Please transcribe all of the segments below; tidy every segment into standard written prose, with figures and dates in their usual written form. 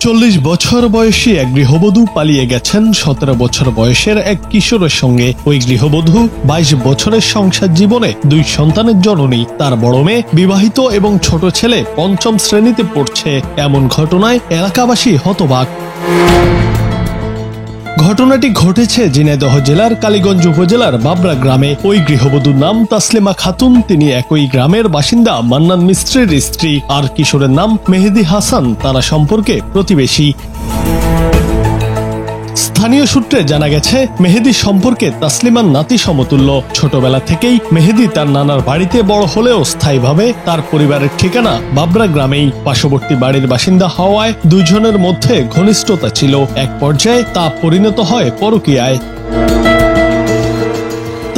40 বছর বয়সী এক গৃহবধূ পালিয়ে গেছেন 17 বছর বয়সের এক কিশোরের সঙ্গে। ওই গৃহবধূ 22 বছরের সংসার জীবনে 2 সন্তানের জননী। তার বড় মেয়ে বিবাহিত এবং ছোট ছেলে 5ম শ্রেণীতে পড়ছে। এমন ঘটনায় এলাকাবাসী হতবাক। ঘটনাটি ঘটেছে ঝিনাইদহ জেলার কালীগঞ্জ উপজেলার বাবরা গ্রামে। ওই গৃহবধূর নাম তাসলিমা খাতুন। তিনি একই গ্রামের বাসিন্দা মান্নান মিস্ত্রির স্ত্রী। আর কিশোরের নাম মেহেদি হাসান। তারা সম্পর্কে প্রতিবেশী। স্থানীয় সূত্রে জানা গেছে, মেহেদি সম্পর্কে তাসলিমার নাতি সমতুল্য। ছোটবেলা থেকেই মেহেদি তার নানার বাড়িতে বড় হলেও স্থায়ীভাবে তার পরিবারের ঠিকানা বাবরা গ্রামেই। পার্শ্ববর্তী বাড়ির বাসিন্দা হওয়ায় দুজনের মধ্যে ঘনিষ্ঠতা ছিল। এক পর্যায়ে তা পরিণত হয় পরকীয়ায়।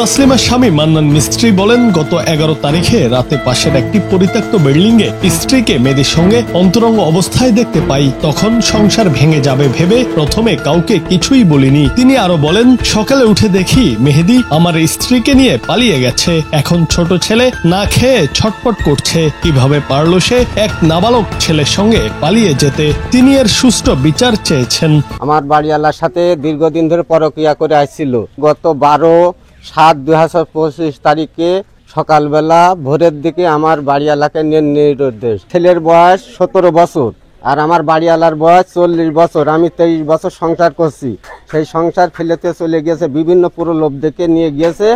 তাসলিমার স্বামী মান্নান মিস্ত্রি বলেন, গত 11 তারিখে রাতে পাশের একটি পরিত্যক্ত বিল্ডিং এ স্ত্রীকে মেয়েদের সঙ্গে অন্তরঙ্গ অবস্থায় দেখতে পাই। তখন সংসার ভেঙে যাবে ভেবে প্রথমে কাউকে কিছুই বলিনি। তিনি আরো বলেন, সকালে উঠে দেখি মেহেদি আমার স্ত্রীকে নিয়ে পালিয়ে গেছে। এখন ছোট ছেলে না খেয়ে ছটপট করছে। কিভাবে পারলো সে এক নাবালক ছেলের সঙ্গে পালিয়ে যেতে? তিনি এর সুষ্ঠু বিচার চেয়েছেন। আমার বাড়িওয়ালার সাথে দীর্ঘদিন ধরে পরকীয়া করে আসছিল। গত 12/7/2025 তারিখে সকালবেলা ভোরের দিকে আমার বাড়িওয়ালাকে নির্দেশ। ছেলের বয়স 17 বছর আর আমার বাড়িওয়ালার বয়স 40 বছর। আমি 23 বছর সংসার করছি। সেই সংসার ফেলেতে চলে গিয়েছে, বিভিন্ন প্রলোভ দেখে নিয়ে গিয়েছে।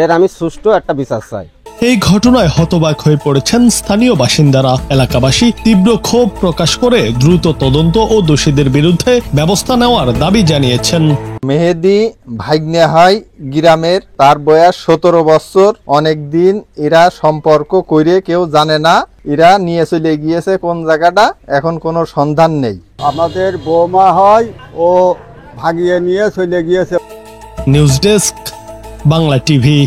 এর আমি সুষ্ঠু একটা বিচার চাই। এই ঘটনায় হতবাক হয়ে পড়েছেন স্থানীয় বাসিন্দারা। এলাকাবাসী তীব্র ক্ষোভ প্রকাশ করে দ্রুত তদন্ত ও দোষীদের বিরুদ্ধে ব্যবস্থা নেওয়ার দাবি জানিয়েছেন। মেহেদি ভাগ্নে হয় গ্রামের, তার বয়স 17 বছর। অনেকদিন এরা সম্পর্ক করে কেউ জানে না। এরা নিয়ে চলে গিয়েছে কোন জায়গাটা, এখন কোনো সন্ধান নেই। আমাদের বৌমা হয়, ও ভাগিয়ে নিয়ে চলে গিয়েছে। News desk, Bangla TV.